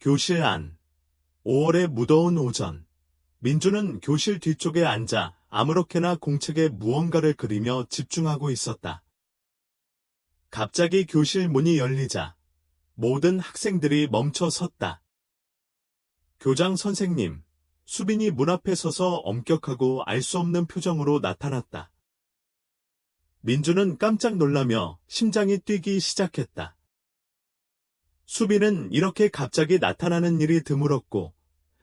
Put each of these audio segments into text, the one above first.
교실 안. 5월의 무더운 오전. 민주는 교실 뒤쪽에 앉아 아무렇게나 공책에 무언가를 그리며 집중하고 있었다. 갑자기 교실 문이 열리자 모든 학생들이 멈춰 섰다. 교장 선생님, 수빈이 문 앞에 서서 엄격하고 알 수 없는 표정으로 나타났다. 민주는 깜짝 놀라며 심장이 뛰기 시작했다. 수빈은 이렇게 갑자기 나타나는 일이 드물었고,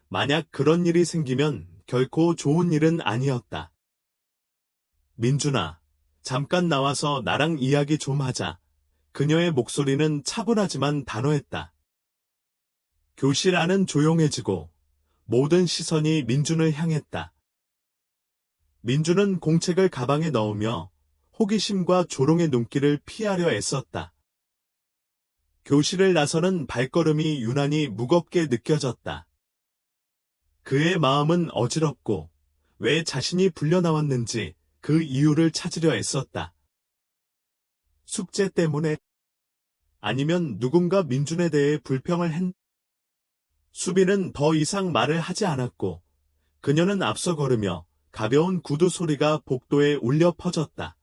만약 그런 일이 생기면 결코 좋은 일은 아니었다. 민준아, 잠깐 나와서 나랑 이야기 좀 하자. 그녀의 목소리는 차분하지만 단호했다. 교실 안은 조용해지고 모든 시선이 민준을 향했다. 민준은 공책을 가방에 넣으며 호기심과 조롱의 눈길을 피하려 애썼다. 교실을 나서는 발걸음이 유난히 무겁게 느껴졌다. 그의 마음은 어지럽고 왜 자신이 불려나왔는지 그 이유를 찾으려 애썼다. 숙제 때문에? 아니면 누군가 민준에 대해 불평을 했? 수빈은 더 이상 말을 하지 않았고 그녀는 앞서 걸으며 가벼운 구두 소리가 복도에 울려 퍼졌다.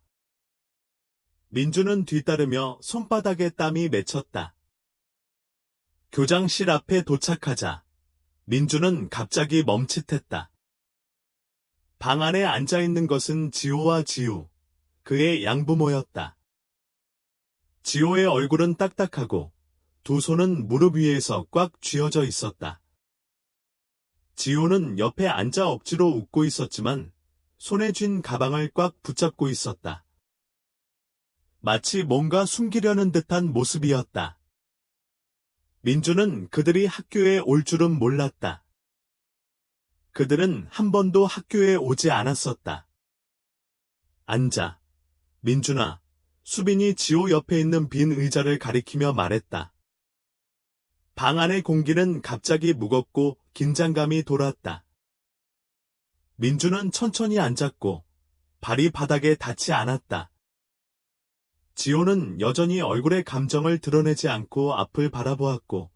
민준은 뒤따르며 손바닥에 땀이 맺혔다. 교장실 앞에 도착하자 민준은 갑자기 멈칫했다. 방 안에 앉아있는 것은 지호와 지우, 그의 양부모였다. 지호의 얼굴은 딱딱하고 두 손은 무릎 위에서 꽉 쥐어져 있었다. 지호는 옆에 앉아 억지로 웃고 있었지만 손에 쥔 가방을 꽉 붙잡고 있었다. 마치 뭔가 숨기려는 듯한 모습이었다. 민주는 그들이 학교에 올 줄은 몰랐다. 그들은 한 번도 학교에 오지 않았었다. 앉아. 민준아, 수빈이 지호 옆에 있는 빈 의자를 가리키며 말했다. 방 안의 공기는 갑자기 무겁고 긴장감이 돌았다. 민준은 천천히 앉았고 발이 바닥에 닿지 않았다. 지호는 여전히 얼굴에 감정을 드러내지 않고 앞을 바라보았고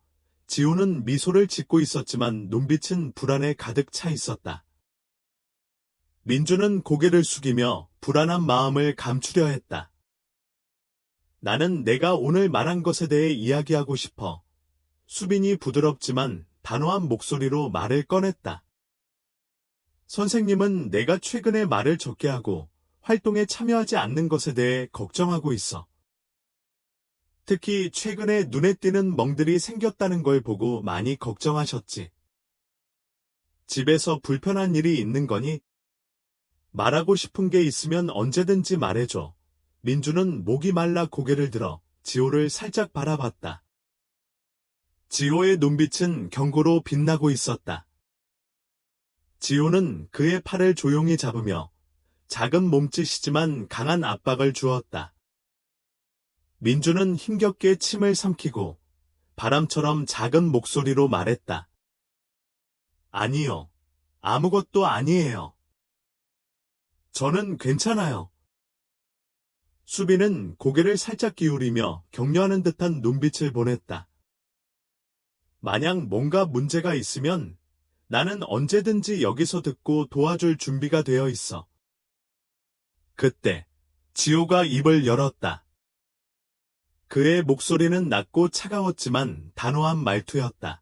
지호는 미소를 짓고 있었지만 눈빛은 불안에 가득 차 있었다. 민준은 고개를 숙이며 불안한 마음을 감추려 했다. 나는 내가 오늘 말한 것에 대해 이야기하고 싶어. 수빈이 부드럽지만 단호한 목소리로 말을 꺼냈다. 선생님은 내가 최근에 말을 적게 하고 활동에 참여하지 않는 것에 대해 걱정하고 있어. 특히 최근에 눈에 띄는 멍들이 생겼다는 걸 보고 많이 걱정하셨지. 집에서 불편한 일이 있는 거니? 말하고 싶은 게 있으면 언제든지 말해줘. 민주는 목이 말라 고개를 들어 지호를 살짝 바라봤다. 지호의 눈빛은 경고로 빛나고 있었다. 지호는 그의 팔을 조용히 잡으며 작은 몸짓이지만 강한 압박을 주었다. 민주는 힘겹게 침을 삼키고 바람처럼 작은 목소리로 말했다. 아니요. 아무것도 아니에요. 저는 괜찮아요. 수빈은 고개를 살짝 기울이며 격려하는 듯한 눈빛을 보냈다. 만약 뭔가 문제가 있으면 나는 언제든지 여기서 듣고 도와줄 준비가 되어 있어. 그때 지호가 입을 열었다. 그의 목소리는 낮고 차가웠지만 단호한 말투였다.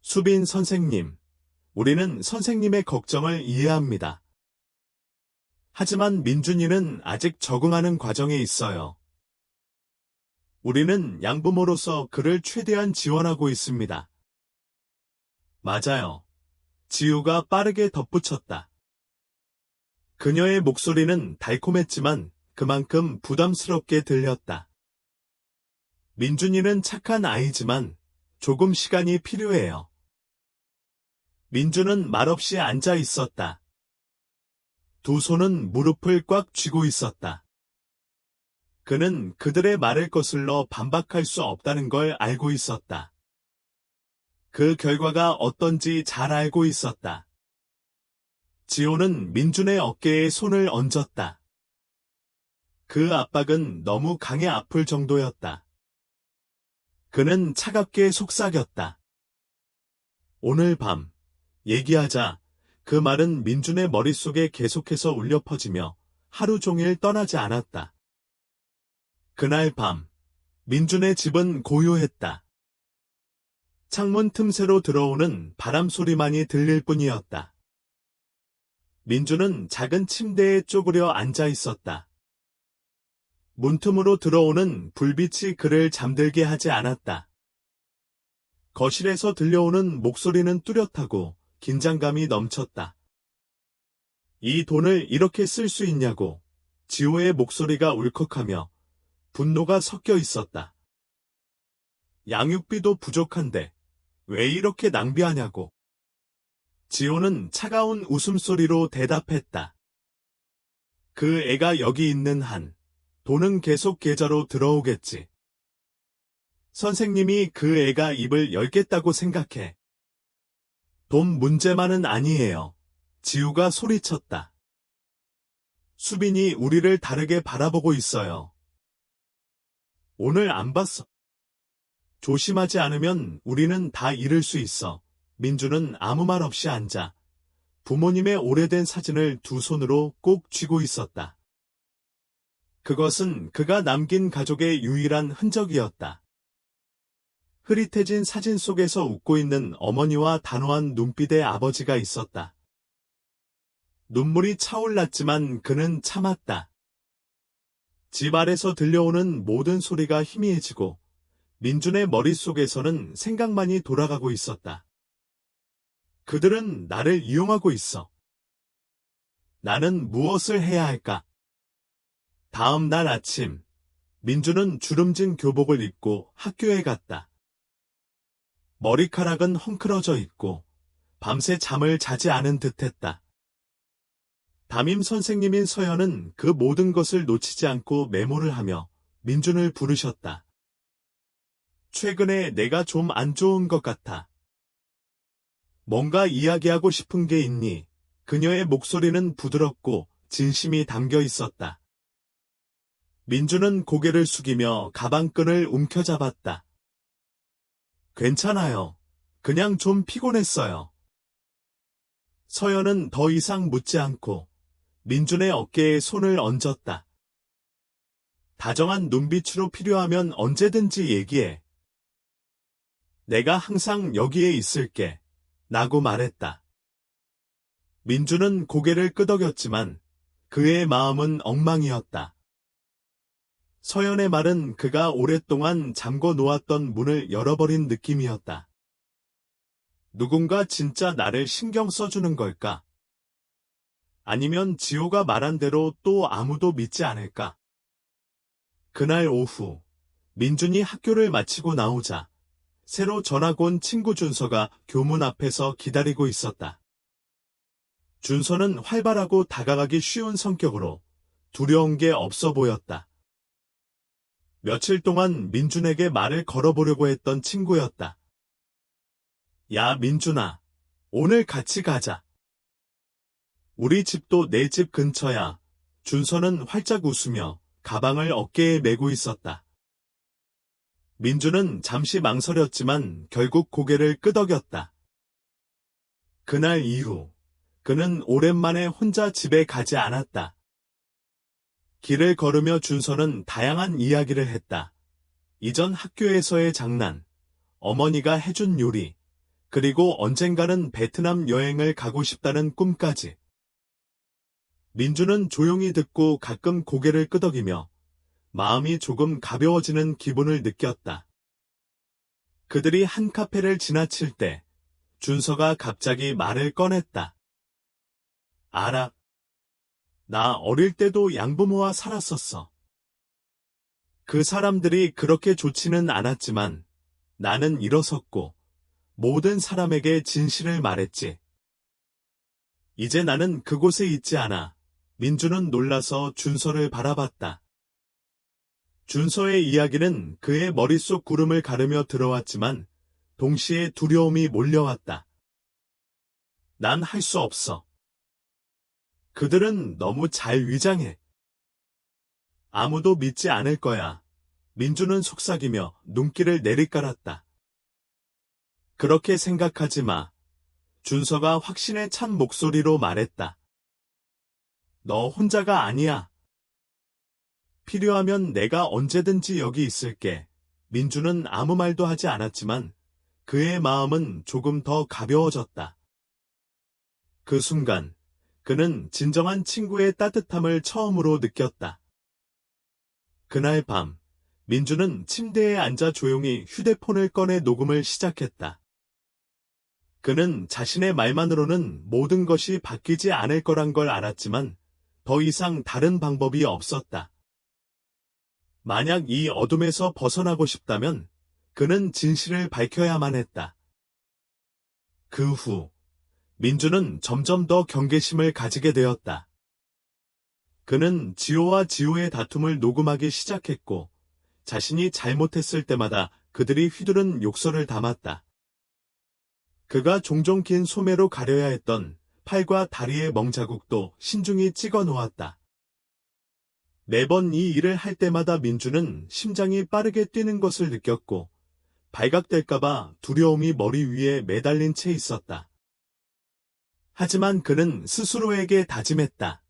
수빈 선생님, 우리는 선생님의 걱정을 이해합니다. 하지만 민준이는 아직 적응하는 과정에 있어요. 우리는 양부모로서 그를 최대한 지원하고 있습니다. 맞아요. 지우가 빠르게 덧붙였다. 그녀의 목소리는 달콤했지만 그만큼 부담스럽게 들렸다. 민준이는 착한 아이지만 조금 시간이 필요해요. 민준은 말없이 앉아 있었다. 두 손은 무릎을 꽉 쥐고 있었다. 그는 그들의 말을 거슬러 반박할 수 없다는 걸 알고 있었다. 그 결과가 어떤지 잘 알고 있었다. 지호는 민준의 어깨에 손을 얹었다. 그 압박은 너무 강해 아플 정도였다. 그는 차갑게 속삭였다. 오늘 밤, 얘기하자. 그 말은 민준의 머릿속에 계속해서 울려 퍼지며 하루 종일 떠나지 않았다. 그날 밤, 민준의 집은 고요했다. 창문 틈새로 들어오는 바람 소리만이 들릴 뿐이었다. 민준은 작은 침대에 쪼그려 앉아 있었다. 문틈으로 들어오는 불빛이 그를 잠들게 하지 않았다. 거실에서 들려오는 목소리는 뚜렷하고 긴장감이 넘쳤다. 이 돈을 이렇게 쓸 수 있냐고 지호의 목소리가 울컥하며 분노가 섞여 있었다. 양육비도 부족한데 왜 이렇게 낭비하냐고. 지호는 차가운 웃음소리로 대답했다. 그 애가 여기 있는 한 돈은 계속 계좌로 들어오겠지. 선생님이 그 애가 입을 열겠다고 생각해. 돈 문제만은 아니에요. 지우가 소리쳤다. 수빈이 우리를 다르게 바라보고 있어요. 오늘 안 봤어. 조심하지 않으면 우리는 다 잃을 수 있어. 민주는 아무 말 없이 앉아 부모님의 오래된 사진을 두 손으로 꼭 쥐고 있었다. 그것은 그가 남긴 가족의 유일한 흔적이었다. 흐릿해진 사진 속에서 웃고 있는 어머니와 단호한 눈빛의 아버지가 있었다. 눈물이 차올랐지만 그는 참았다. 집 아래서 들려오는 모든 소리가 희미해지고 민준의 머릿속에서는 생각만이 돌아가고 있었다. 그들은 나를 이용하고 있어. 나는 무엇을 해야 할까? 다음 날 아침, 민준은 주름진 교복을 입고 학교에 갔다. 머리카락은 헝클어져 있고 밤새 잠을 자지 않은 듯했다. 담임 선생님인 서연은 그 모든 것을 놓치지 않고 메모를 하며 민준을 부르셨다. 최근에 내가 좀 안 좋은 것 같아. 뭔가 이야기하고 싶은 게 있니? 그녀의 목소리는 부드럽고 진심이 담겨 있었다. 민준은 고개를 숙이며 가방끈을 움켜잡았다. 괜찮아요. 그냥 좀 피곤했어요. 서연은 더 이상 묻지 않고 민준의 어깨에 손을 얹었다. 다정한 눈빛으로 필요하면 언제든지 얘기해. 내가 항상 여기에 있을게. 라고 말했다. 민준은 고개를 끄덕였지만 그의 마음은 엉망이었다. 서연의 말은 그가 오랫동안 잠궈 놓았던 문을 열어버린 느낌이었다. 누군가 진짜 나를 신경 써주는 걸까? 아니면 지호가 말한 대로 또 아무도 믿지 않을까? 그날 오후, 민준이 학교를 마치고 나오자 새로 전학 온 친구 준서가 교문 앞에서 기다리고 있었다. 준서는 활발하고 다가가기 쉬운 성격으로 두려운 게 없어 보였다. 며칠 동안 민준에게 말을 걸어보려고 했던 친구였다. 야, 민준아, 오늘 같이 가자. 우리 집도 내 집 근처야. 준서는 활짝 웃으며 가방을 어깨에 메고 있었다. 민준은 잠시 망설였지만 결국 고개를 끄덕였다. 그날 이후 그는 오랜만에 혼자 집에 가지 않았다. 길을 걸으며 준서는 다양한 이야기를 했다. 이전 학교에서의 장난, 어머니가 해준 요리, 그리고 언젠가는 베트남 여행을 가고 싶다는 꿈까지. 민준은 조용히 듣고 가끔 고개를 끄덕이며 마음이 조금 가벼워지는 기분을 느꼈다. 그들이 한 카페를 지나칠 때 준서가 갑자기 말을 꺼냈다. 알아. 나 어릴 때도 양부모와 살았었어. 그 사람들이 그렇게 좋지는 않았지만 나는 일어섰고 모든 사람에게 진실을 말했지. 이제 나는 그곳에 있지 않아. 민준은 놀라서 준서를 바라봤다. 준서의 이야기는 그의 머릿속 구름을 가르며 들어왔지만 동시에 두려움이 몰려왔다. 난 할 수 없어. 그들은 너무 잘 위장해. 아무도 믿지 않을 거야. 민주는 속삭이며 눈길을 내리깔았다. 그렇게 생각하지 마. 준서가 확신에 찬 목소리로 말했다. 너 혼자가 아니야. 필요하면 내가 언제든지 여기 있을게. 민주는 아무 말도 하지 않았지만 그의 마음은 조금 더 가벼워졌다. 그 순간 그는 진정한 친구의 따뜻함을 처음으로 느꼈다. 그날 밤 민주는 침대에 앉아 조용히 휴대폰을 꺼내 녹음을 시작했다. 그는 자신의 말만으로는 모든 것이 바뀌지 않을 거란 걸 알았지만 더 이상 다른 방법이 없었다. 만약 이 어둠에서 벗어나고 싶다면 그는 진실을 밝혀야만 했다. 그 후 민주는 점점 더 경계심을 가지게 되었다. 그는 지호와 지호의 다툼을 녹음하기 시작했고 자신이 잘못했을 때마다 그들이 휘두른 욕설을 담았다. 그가 종종 긴 소매로 가려야 했던 팔과 다리의 멍자국도 신중히 찍어 놓았다. 매번 이 일을 할 때마다 민주는 심장이 빠르게 뛰는 것을 느꼈고 발각될까봐 두려움이 머리 위에 매달린 채 있었다. 하지만 그는 스스로에게 다짐했다.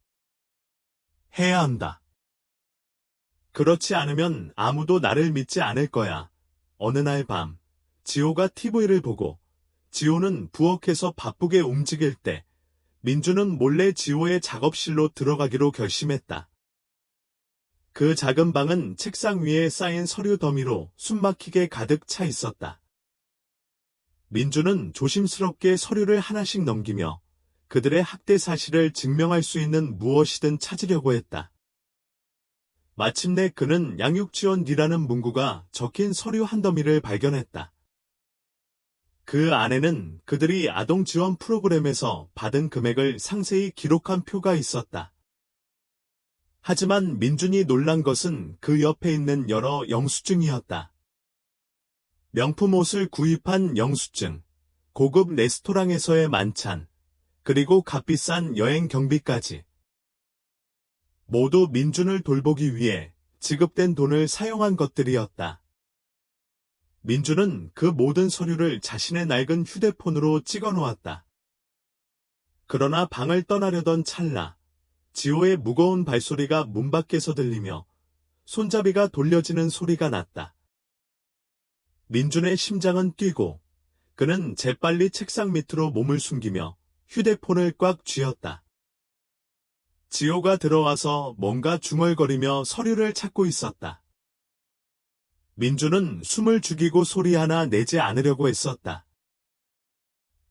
해야 한다. 그렇지 않으면 아무도 나를 믿지 않을 거야. 어느 날 밤, 지호가 TV를 보고 지호는 부엌에서 바쁘게 움직일 때 민주는 몰래 지호의 작업실로 들어가기로 결심했다. 그 작은 방은 책상 위에 쌓인 서류 더미로 숨막히게 가득 차 있었다. 민주는 조심스럽게 서류를 하나씩 넘기며 그들의 학대 사실을 증명할 수 있는 무엇이든 찾으려고 했다. 마침내 그는 양육지원이라는 문구가 적힌 서류 한 더미를 발견했다. 그 안에는 그들이 아동지원 프로그램에서 받은 금액을 상세히 기록한 표가 있었다. 하지만 민준이 놀란 것은 그 옆에 있는 여러 영수증이었다. 명품 옷을 구입한 영수증, 고급 레스토랑에서의 만찬, 그리고 값비싼 여행 경비까지. 모두 민준을 돌보기 위해 지급된 돈을 사용한 것들이었다. 민준은 그 모든 서류를 자신의 낡은 휴대폰으로 찍어 놓았다. 그러나 방을 떠나려던 찰나, 지호의 무거운 발소리가 문 밖에서 들리며 손잡이가 돌려지는 소리가 났다. 민준의 심장은 뛰고 그는 재빨리 책상 밑으로 몸을 숨기며 휴대폰을 꽉 쥐었다. 지호가 들어와서 뭔가 중얼거리며 서류를 찾고 있었다. 민주는 숨을 죽이고 소리 하나 내지 않으려고 했었다.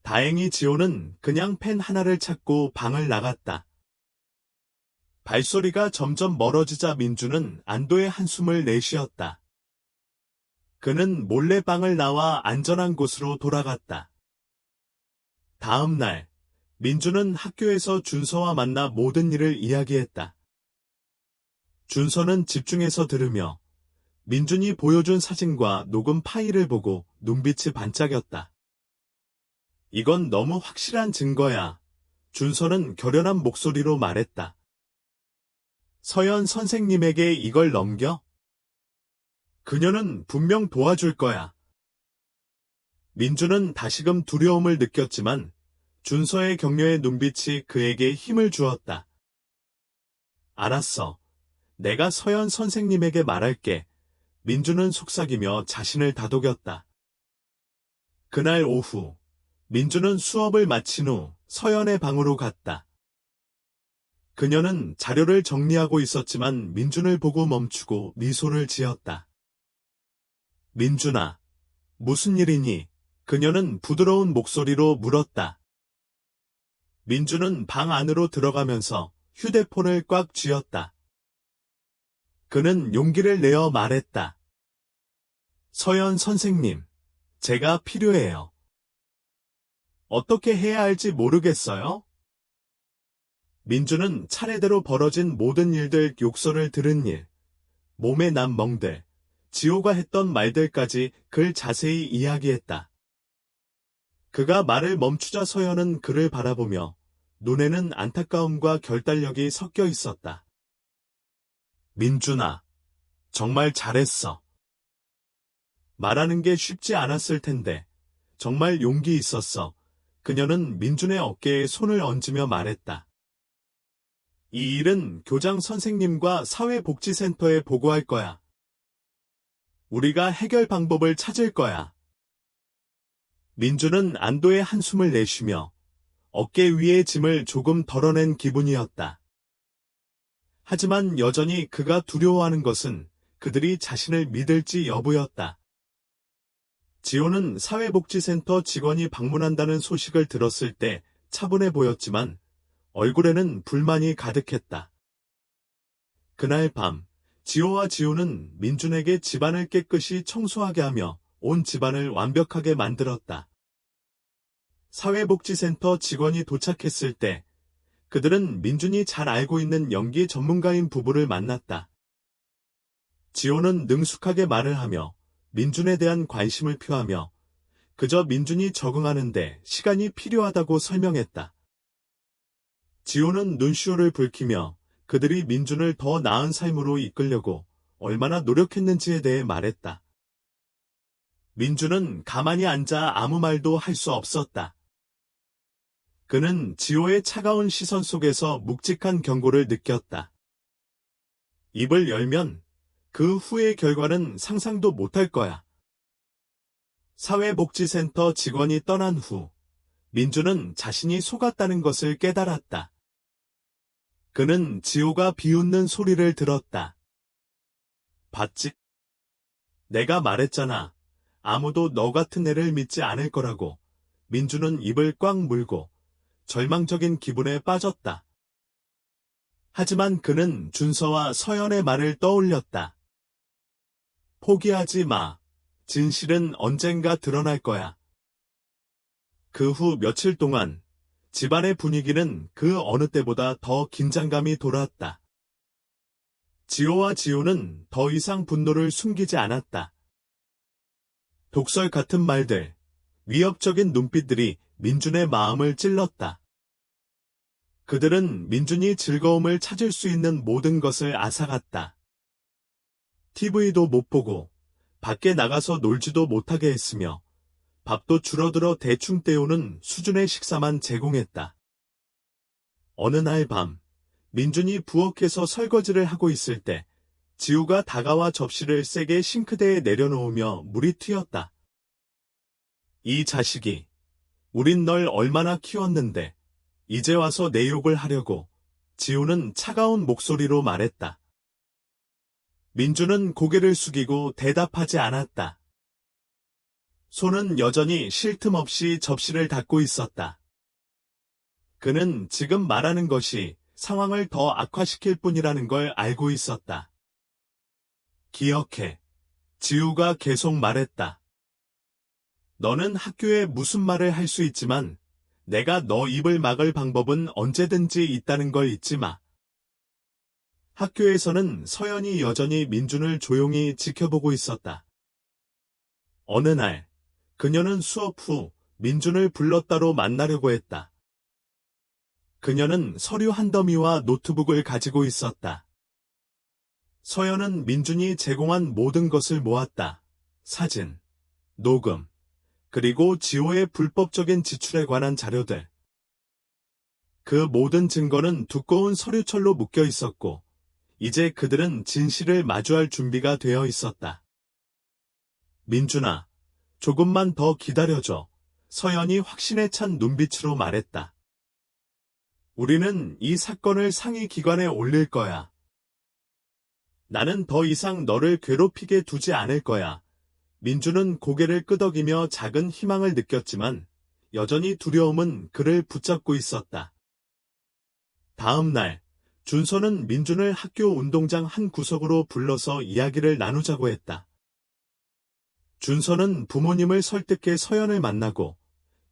다행히 지호는 그냥 펜 하나를 찾고 방을 나갔다. 발소리가 점점 멀어지자 민주는 안도의 한숨을 내쉬었다. 그는 몰래 방을 나와 안전한 곳으로 돌아갔다. 다음 날, 민주는 학교에서 준서와 만나 모든 일을 이야기했다. 준서는 집중해서 들으며 민준이 보여준 사진과 녹음 파일을 보고 눈빛이 반짝였다. 이건 너무 확실한 증거야. 준서는 결연한 목소리로 말했다. 서연 선생님에게 이걸 넘겨? 그녀는 분명 도와줄 거야. 민주는 다시금 두려움을 느꼈지만 준서의 격려의 눈빛이 그에게 힘을 주었다. 알았어. 내가 서연 선생님에게 말할게. 민주는 속삭이며 자신을 다독였다. 그날 오후, 민주는 수업을 마친 후 서연의 방으로 갔다. 그녀는 자료를 정리하고 있었지만 민준을 보고 멈추고 미소를 지었다. 민준아, 무슨 일이니? 그녀는 부드러운 목소리로 물었다. 민준은 방 안으로 들어가면서 휴대폰을 꽉 쥐었다. 그는 용기를 내어 말했다. 서연 선생님, 제가 필요해요. 어떻게 해야 할지 모르겠어요? 민주는 차례대로 벌어진 모든 일들, 욕설을 들은 일, 몸에 난 멍들, 지호가 했던 말들까지 그를 자세히 이야기했다. 그가 말을 멈추자 서연은 그를 바라보며 눈에는 안타까움과 결단력이 섞여 있었다. 민준아, 정말 잘했어. 말하는 게 쉽지 않았을 텐데 정말 용기 있었어. 그녀는 민준의 어깨에 손을 얹으며 말했다. 이 일은 교장 선생님과 사회복지센터에 보고할 거야. 우리가 해결 방법을 찾을 거야. 민준은 안도의 한숨을 내쉬며 어깨 위의 짐을 조금 덜어낸 기분이었다. 하지만 여전히 그가 두려워하는 것은 그들이 자신을 믿을지 여부였다. 지호는 사회복지센터 직원이 방문한다는 소식을 들었을 때 차분해 보였지만 얼굴에는 불만이 가득했다. 그날 밤, 지호와 지호는 민준에게 집안을 깨끗이 청소하게 하며 온 집안을 완벽하게 만들었다. 사회복지센터 직원이 도착했을 때 그들은 민준이 잘 알고 있는 연기 전문가인 부부를 만났다. 지호는 능숙하게 말을 하며 민준에 대한 관심을 표하며 그저 민준이 적응하는데 시간이 필요하다고 설명했다. 지호는 눈시울을 붉히며 그들이 민준을 더 나은 삶으로 이끌려고 얼마나 노력했는지에 대해 말했다. 민준은 가만히 앉아 아무 말도 할 수 없었다. 그는 지호의 차가운 시선 속에서 묵직한 경고를 느꼈다. 입을 열면 그 후의 결과는 상상도 못할 거야. 사회복지센터 직원이 떠난 후 민준은 자신이 속았다는 것을 깨달았다. 그는 지호가 비웃는 소리를 들었다. 봤지? 내가 말했잖아. 아무도 너 같은 애를 믿지 않을 거라고. 민준은 입을 꽉 물고 절망적인 기분에 빠졌다. 하지만 그는 준서와 서연의 말을 떠올렸다. 포기하지 마. 진실은 언젠가 드러날 거야. 그 후 며칠 동안 집안의 분위기는 그 어느 때보다 더 긴장감이 돌았다. 지호와 지호는 더 이상 분노를 숨기지 않았다. 독설 같은 말들, 위협적인 눈빛들이 민준의 마음을 찔렀다. 그들은 민준이 즐거움을 찾을 수 있는 모든 것을 앗아갔다. TV도 못 보고 밖에 나가서 놀지도 못하게 했으며 밥도 줄어들어 대충 때우는 수준의 식사만 제공했다. 어느 날 밤, 민준이 부엌에서 설거지를 하고 있을 때 지우가 다가와 접시를 세게 싱크대에 내려놓으며 물이 튀었다. 이 자식이, 우린 널 얼마나 키웠는데 이제 와서 내 욕을 하려고. 지우는 차가운 목소리로 말했다. 민준은 고개를 숙이고 대답하지 않았다. 손은 여전히 쉴 틈 없이 접시를 닫고 있었다. 그는 지금 말하는 것이 상황을 더 악화시킬 뿐이라는 걸 알고 있었다. 기억해. 지우가 계속 말했다. 너는 학교에 무슨 말을 할 수 있지만 내가 너 입을 막을 방법은 언제든지 있다는 걸 잊지 마. 학교에서는 서연이 여전히 민준을 조용히 지켜보고 있었다. 어느 날, 그녀는 수업 후 민준을 불러 따로 만나려고 했다. 그녀는 서류 한 더미와 노트북을 가지고 있었다. 서연은 민준이 제공한 모든 것을 모았다. 사진, 녹음, 그리고 지호의 불법적인 지출에 관한 자료들. 그 모든 증거는 두꺼운 서류철로 묶여 있었고, 이제 그들은 진실을 마주할 준비가 되어 있었다. 민준아, 조금만 더 기다려줘. 서연이 확신에 찬 눈빛으로 말했다. 우리는 이 사건을 상위 기관에 올릴 거야. 나는 더 이상 너를 괴롭히게 두지 않을 거야. 민준은 고개를 끄덕이며 작은 희망을 느꼈지만 여전히 두려움은 그를 붙잡고 있었다. 다음 날, 준서는 민준을 학교 운동장 한 구석으로 불러서 이야기를 나누자고 했다. 준서는 부모님을 설득해 서연을 만나고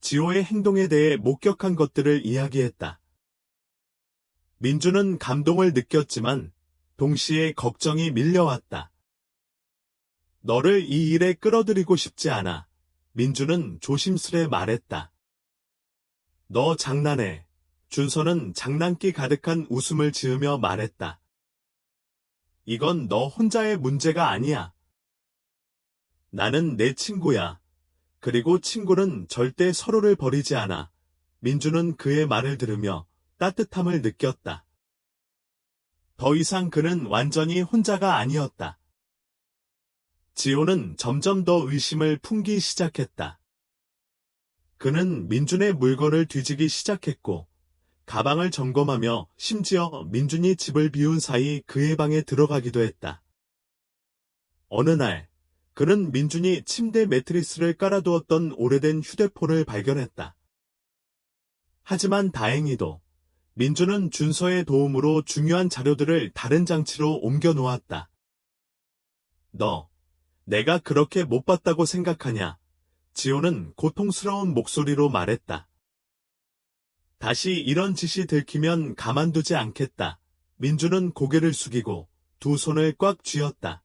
지호의 행동에 대해 목격한 것들을 이야기했다. 민준은 감동을 느꼈지만 동시에 걱정이 밀려왔다. 너를 이 일에 끌어들이고 싶지 않아. 민준은 조심스레 말했다. 너 장난해. 준서는 장난기 가득한 웃음을 지으며 말했다. 이건 너 혼자의 문제가 아니야. 나는 내 친구야. 그리고 친구는 절대 서로를 버리지 않아. 민주는 그의 말을 들으며 따뜻함을 느꼈다. 더 이상 그는 완전히 혼자가 아니었다. 지호는 점점 더 의심을 품기 시작했다. 그는 민준의 물건을 뒤지기 시작했고, 가방을 점검하며 심지어 민준이 집을 비운 사이 그의 방에 들어가기도 했다. 어느 날, 그는 민준이 침대 매트리스를 깔아두었던 오래된 휴대폰을 발견했다. 하지만 다행히도 민준은 준서의 도움으로 중요한 자료들을 다른 장치로 옮겨 놓았다. 너, 내가 그렇게 못 봤다고 생각하냐? 지호는 고통스러운 목소리로 말했다. 다시 이런 짓이 들키면 가만두지 않겠다. 민준은 고개를 숙이고 두 손을 꽉 쥐었다.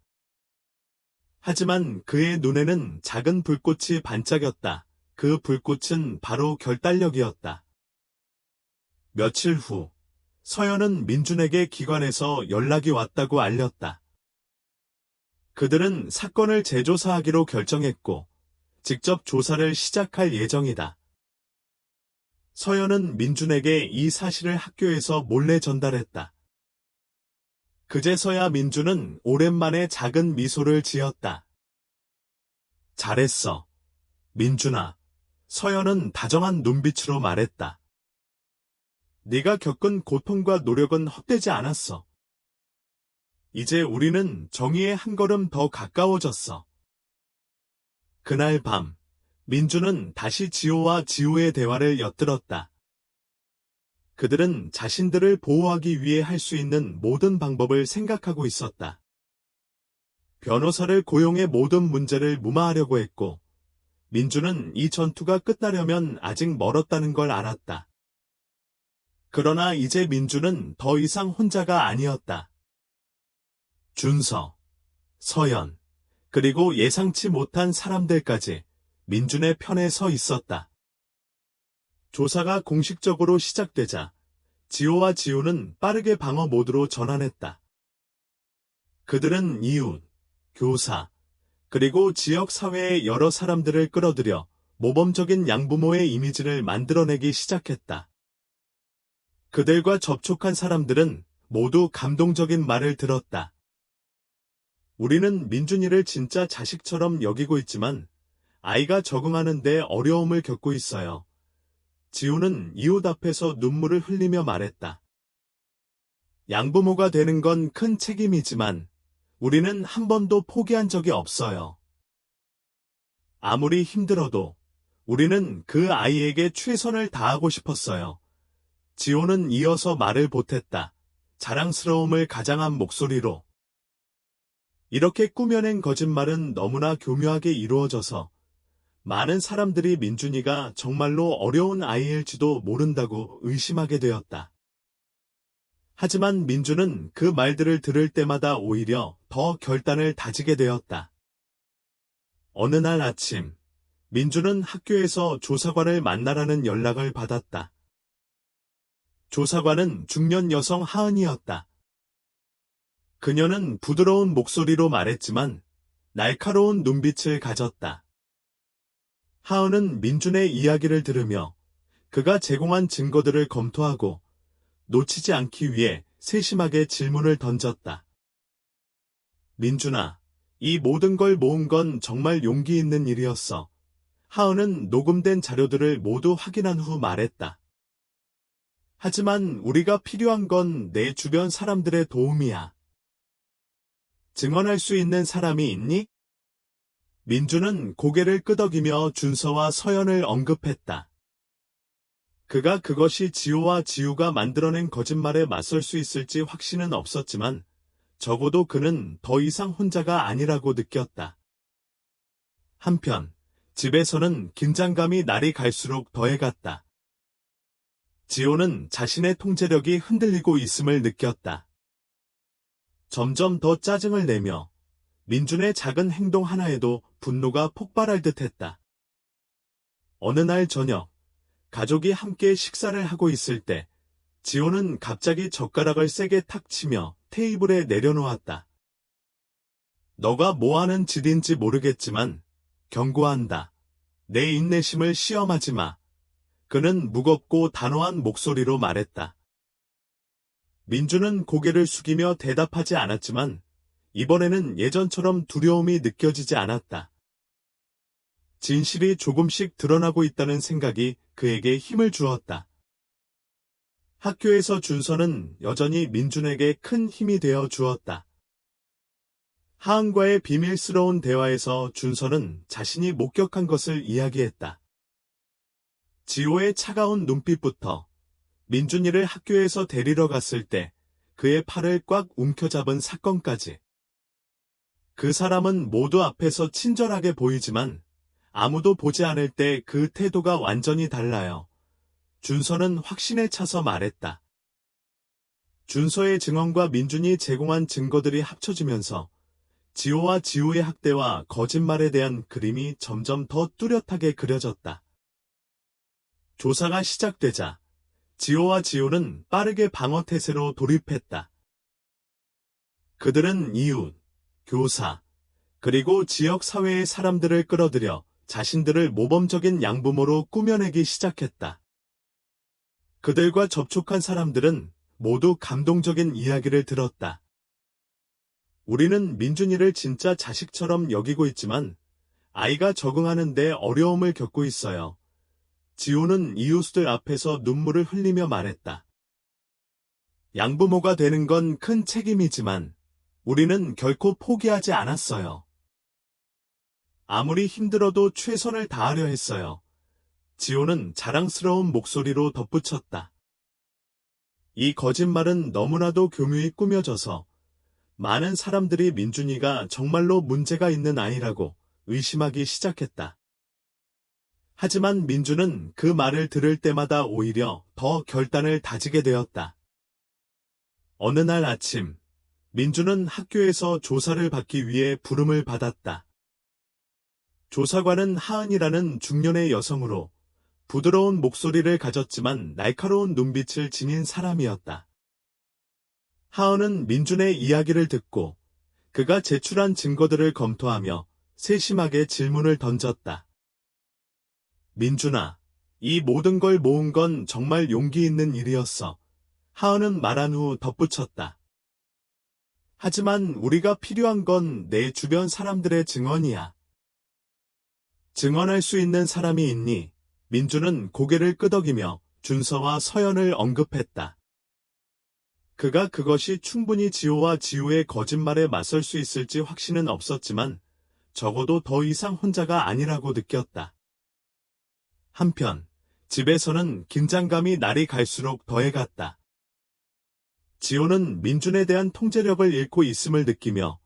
하지만 그의 눈에는 작은 불꽃이 반짝였다. 그 불꽃은 바로 결단력이었다. 며칠 후, 서연은 민준에게 기관에서 연락이 왔다고 알렸다. 그들은 사건을 재조사하기로 결정했고, 직접 조사를 시작할 예정이다. 서연은 민준에게 이 사실을 학교에서 몰래 전달했다. 그제서야 민준은 오랜만에 작은 미소를 지었다. 잘했어. 민준아. 서연은 다정한 눈빛으로 말했다. 네가 겪은 고통과 노력은 헛되지 않았어. 이제 우리는 정의에 한 걸음 더 가까워졌어. 그날 밤, 민준은 다시 지호와 지호의 대화를 엿들었다. 그들은 자신들을 보호하기 위해 할 수 있는 모든 방법을 생각하고 있었다. 변호사를 고용해 모든 문제를 무마하려고 했고, 민준은 이 전투가 끝나려면 아직 멀었다는 걸 알았다. 그러나 이제 민준은 더 이상 혼자가 아니었다. 준서, 서연, 그리고 예상치 못한 사람들까지 민준의 편에 서 있었다. 조사가 공식적으로 시작되자 지호와 지우는 빠르게 방어 모드로 전환했다. 그들은 이웃, 교사, 그리고 지역 사회의 여러 사람들을 끌어들여 모범적인 양부모의 이미지를 만들어내기 시작했다. 그들과 접촉한 사람들은 모두 감동적인 말을 들었다. 우리는 민준이를 진짜 자식처럼 여기고 있지만 아이가 적응하는 데 어려움을 겪고 있어요. 지우는 이웃 앞에서 눈물을 흘리며 말했다. 양부모가 되는 건 큰 책임이지만 우리는 한 번도 포기한 적이 없어요. 아무리 힘들어도 우리는 그 아이에게 최선을 다하고 싶었어요. 지호는 이어서 말을 보탰다. 자랑스러움을 가장한 목소리로. 이렇게 꾸며낸 거짓말은 너무나 교묘하게 이루어져서 많은 사람들이 민준이가 정말로 어려운 아이일지도 모른다고 의심하게 되었다. 하지만 민준은 그 말들을 들을 때마다 오히려 더 결단을 다지게 되었다. 어느 날 아침, 민준은 학교에서 조사관을 만나라는 연락을 받았다. 조사관은 중년 여성 하은이었다. 그녀는 부드러운 목소리로 말했지만 날카로운 눈빛을 가졌다. 하은은 민준의 이야기를 들으며 그가 제공한 증거들을 검토하고 놓치지 않기 위해 세심하게 질문을 던졌다. 민준아, 이 모든 걸 모은 건 정말 용기 있는 일이었어. 하은은 녹음된 자료들을 모두 확인한 후 말했다. 하지만 우리가 필요한 건 내 주변 사람들의 도움이야. 증언할 수 있는 사람이 있니? 민준은 고개를 끄덕이며 준서와 서연을 언급했다. 그가 그것이 지호와 지우가 만들어낸 거짓말에 맞설 수 있을지 확신은 없었지만 적어도 그는 더 이상 혼자가 아니라고 느꼈다. 한편 집에서는 긴장감이 날이 갈수록 더해갔다. 지호는 자신의 통제력이 흔들리고 있음을 느꼈다. 점점 더 짜증을 내며 민준의 작은 행동 하나에도 분노가 폭발할 듯했다. 어느 날 저녁, 가족이 함께 식사를 하고 있을 때 지호는 갑자기 젓가락을 세게 탁 치며 테이블에 내려놓았다. 너가 뭐하는 짓인지 모르겠지만 경고한다. 내 인내심을 시험하지 마. 그는 무겁고 단호한 목소리로 말했다. 민주는 고개를 숙이며 대답하지 않았지만 이번에는 예전처럼 두려움이 느껴지지 않았다. 진실이 조금씩 드러나고 있다는 생각이 그에게 힘을 주었다. 학교에서 준서는 여전히 민준에게 큰 힘이 되어 주었다. 하은과의 비밀스러운 대화에서 준서는 자신이 목격한 것을 이야기했다. 지호의 차가운 눈빛부터 민준이를 학교에서 데리러 갔을 때 그의 팔을 꽉 움켜잡은 사건까지. 그 사람은 모두 앞에서 친절하게 보이지만 아무도 보지 않을 때 그 태도가 완전히 달라요. 준서는 확신에 차서 말했다. 준서의 증언과 민준이 제공한 증거들이 합쳐지면서 지호와 지우의 학대와 거짓말에 대한 그림이 점점 더 뚜렷하게 그려졌다. 조사가 시작되자 지호와 지우는 빠르게 방어 태세로 돌입했다. 그들은 이웃, 교사, 그리고 지역 사회의 사람들을 끌어들여 자신들을 모범적인 양부모로 꾸며내기 시작했다. 그들과 접촉한 사람들은 모두 감동적인 이야기를 들었다. 우리는 민준이를 진짜 자식처럼 여기고 있지만 아이가 적응하는 데 어려움을 겪고 있어요. 지호는 이웃들 앞에서 눈물을 흘리며 말했다. 양부모가 되는 건 큰 책임이지만 우리는 결코 포기하지 않았어요. 아무리 힘들어도 최선을 다하려 했어요. 지호는 자랑스러운 목소리로 덧붙였다. 이 거짓말은 너무나도 교묘히 꾸며져서 많은 사람들이 민준이가 정말로 문제가 있는 아이라고 의심하기 시작했다. 하지만 민준은 그 말을 들을 때마다 오히려 더 결단을 다지게 되었다. 어느 날 아침, 민준은 학교에서 조사를 받기 위해 부름을 받았다. 조사관은 하은이라는 중년의 여성으로 부드러운 목소리를 가졌지만 날카로운 눈빛을 지닌 사람이었다. 하은은 민준의 이야기를 듣고 그가 제출한 증거들을 검토하며 세심하게 질문을 던졌다. 민준아, 이 모든 걸 모은 건 정말 용기 있는 일이었어. 하은은 말한 후 덧붙였다. 하지만 우리가 필요한 건 내 주변 사람들의 증언이야. 증언할 수 있는 사람이 있니? 민준은 고개를 끄덕이며 준서와 서연을 언급했다. 그가 그것이 충분히 지호와 지우의 거짓말에 맞설 수 있을지 확신은 없었지만 적어도 더 이상 혼자가 아니라고 느꼈다. 한편 집에서는 긴장감이 날이 갈수록 더해갔다. 지호는 민준에 대한 통제력을 잃고 있음을 느끼며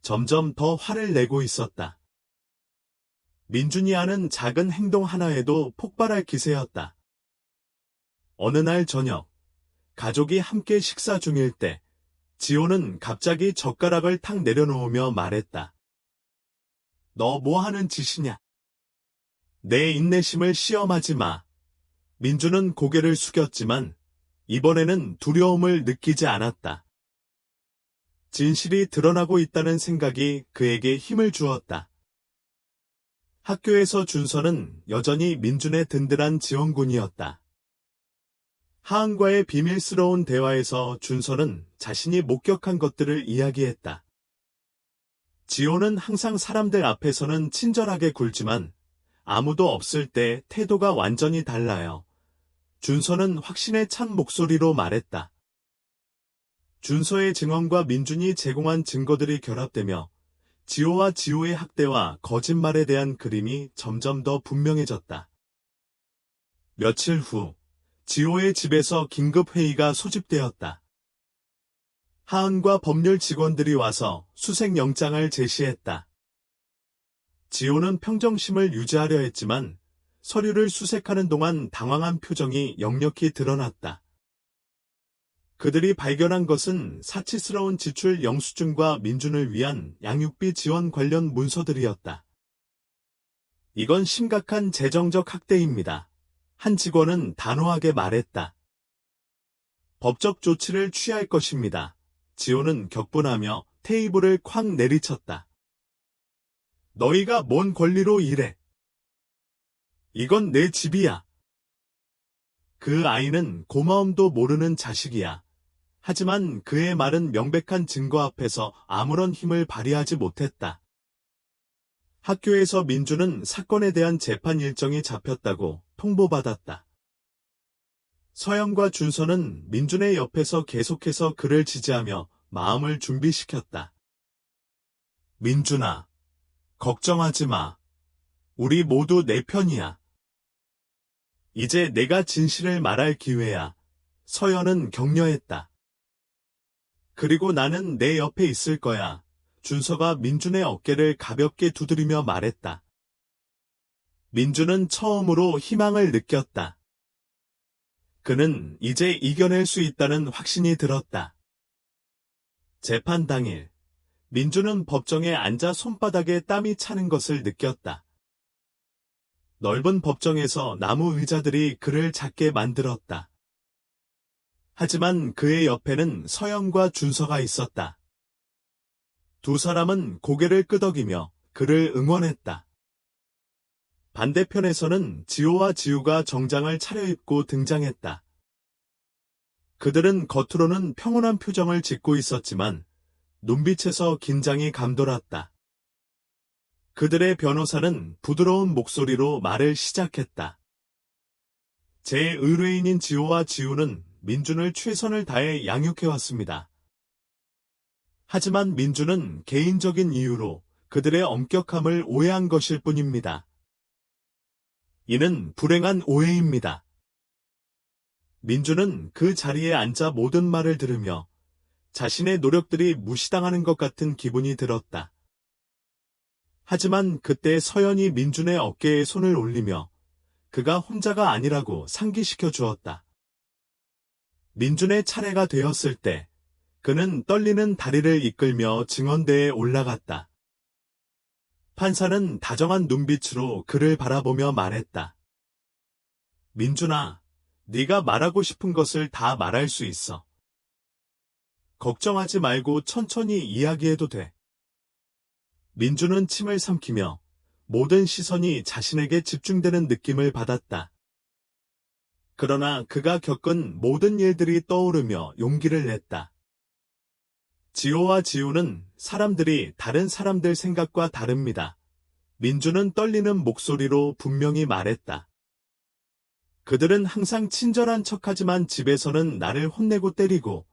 점점 더 화를 내고 있었다. 민준이 하는 작은 행동 하나에도 폭발할 기세였다. 어느 날 저녁, 가족이 함께 식사 중일 때 지호는 갑자기 젓가락을 탁 내려놓으며 말했다. 너 뭐 하는 짓이냐? 내 인내심을 시험하지 마. 민준은 고개를 숙였지만 이번에는 두려움을 느끼지 않았다. 진실이 드러나고 있다는 생각이 그에게 힘을 주었다. 학교에서 준서는 여전히 민준의 든든한 지원군이었다. 하은과의 비밀스러운 대화에서 준서는 자신이 목격한 것들을 이야기했다. 지호는 항상 사람들 앞에서는 친절하게 굴지만 아무도 없을 때 태도가 완전히 달라요. 준서는 확신에 찬 목소리로 말했다. 준서의 증언과 민준이 제공한 증거들이 결합되며 지호와 지우의 학대와 거짓말에 대한 그림이 점점 더 분명해졌다. 며칠 후, 지호의 집에서 긴급회의가 소집되었다. 하은과 법률 직원들이 와서 수색영장을 제시했다. 지호는 평정심을 유지하려 했지만 서류를 수색하는 동안 당황한 표정이 역력히 드러났다. 그들이 발견한 것은 사치스러운 지출 영수증과 민준을 위한 양육비 지원 관련 문서들이었다. 이건 심각한 재정적 학대입니다. 한 직원은 단호하게 말했다. 법적 조치를 취할 것입니다. 지호는 격분하며 테이블을 쾅 내리쳤다. 너희가 뭔 권리로 이래? 이건 내 집이야. 그 아이는 고마움도 모르는 자식이야. 하지만 그의 말은 명백한 증거 앞에서 아무런 힘을 발휘하지 못했다. 학교에서 민주는 사건에 대한 재판 일정이 잡혔다고 통보받았다. 서영과 준서는 민준의 옆에서 계속해서 그를 지지하며 마음을 준비시켰다. 민준아, 걱정하지 마. 우리 모두 내 편이야. 이제 내가 진실을 말할 기회야. 서연은 격려했다. 그리고 나는 내 옆에 있을 거야. 준서가 민준의 어깨를 가볍게 두드리며 말했다. 민준은 처음으로 희망을 느꼈다. 그는 이제 이겨낼 수 있다는 확신이 들었다. 재판 당일, 민준은 법정에 앉아 손바닥에 땀이 차는 것을 느꼈다. 넓은 법정에서 나무 의자들이 그를 작게 만들었다. 하지만 그의 옆에는 서영과 준서가 있었다. 두 사람은 고개를 끄덕이며 그를 응원했다. 반대편에서는 지호와 지우가 정장을 차려입고 등장했다. 그들은 겉으로는 평온한 표정을 짓고 있었지만 눈빛에서 긴장이 감돌았다. 그들의 변호사는 부드러운 목소리로 말을 시작했다. 제 의뢰인인 지호와 지우는 민준을 최선을 다해 양육해왔습니다. 하지만 민준은 개인적인 이유로 그들의 엄격함을 오해한 것일 뿐입니다. 이는 불행한 오해입니다. 민준은 그 자리에 앉아 모든 말을 들으며 자신의 노력들이 무시당하는 것 같은 기분이 들었다. 하지만 그때 서연이 민준의 어깨에 손을 올리며 그가 혼자가 아니라고 상기시켜 주었다. 민준의 차례가 되었을 때 그는 떨리는 다리를 이끌며 증언대에 올라갔다. 판사는 다정한 눈빛으로 그를 바라보며 말했다. 민준아, 네가 말하고 싶은 것을 다 말할 수 있어. 걱정하지 말고 천천히 이야기해도 돼. 민준은 침을 삼키며 모든 시선이 자신에게 집중되는 느낌을 받았다. 그러나 그가 겪은 모든 일들이 떠오르며 용기를 냈다. 지호와 지우는 사람들이 다른 사람들 생각과 다릅니다. 민준은 떨리는 목소리로 분명히 말했다. 그들은 항상 친절한 척하지만 집에서는 나를 혼내고 때리고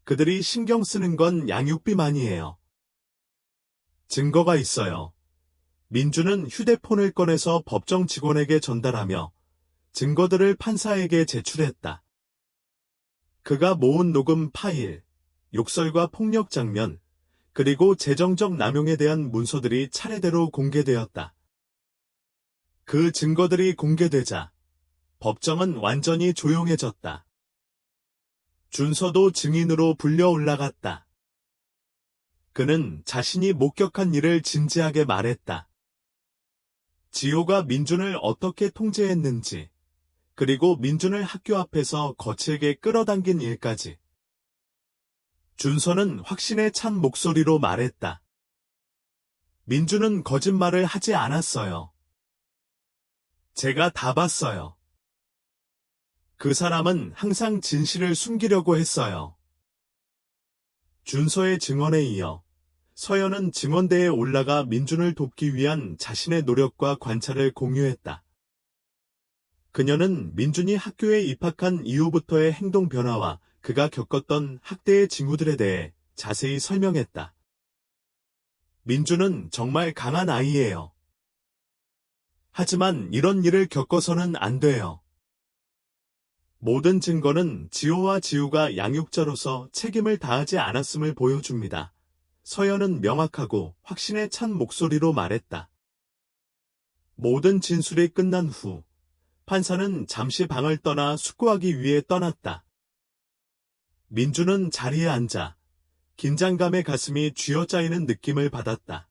그들이 신경 쓰는 건 양육비만이에요. 증거가 있어요. 민준은 휴대폰을 꺼내서 법정 직원에게 전달하며 증거들을 판사에게 제출했다. 그가 모은 녹음 파일, 욕설과 폭력 장면, 그리고 재정적 남용에 대한 문서들이 차례대로 공개되었다. 그 증거들이 공개되자 법정은 완전히 조용해졌다. 준서도 증인으로 불려 올라갔다. 그는 자신이 목격한 일을 진지하게 말했다. 지호가 민준을 어떻게 통제했는지, 그리고 민준을 학교 앞에서 거칠게 끌어당긴 일까지. 준서는 확신에 찬 목소리로 말했다. 민준은 거짓말을 하지 않았어요. 제가 다 봤어요. 그 사람은 항상 진실을 숨기려고 했어요. 준서의 증언에 이어 서연은 증언대에 올라가 민준을 돕기 위한 자신의 노력과 관찰을 공유했다. 그녀는 민준이 학교에 입학한 이후부터의 행동 변화와 그가 겪었던 학대의 징후들에 대해 자세히 설명했다. 민준은 정말 강한 아이예요. 하지만 이런 일을 겪어서는 안 돼요. 모든 증거는 지호와 지우가 양육자로서 책임을 다하지 않았음을 보여줍니다. 서연은 명확하고 확신에 찬 목소리로 말했다. 모든 진술이 끝난 후 판사는 잠시 방을 떠나 숙고하기 위해 떠났다. 민준은 자리에 앉아 긴장감에 가슴이 쥐어짜이는 느낌을 받았다.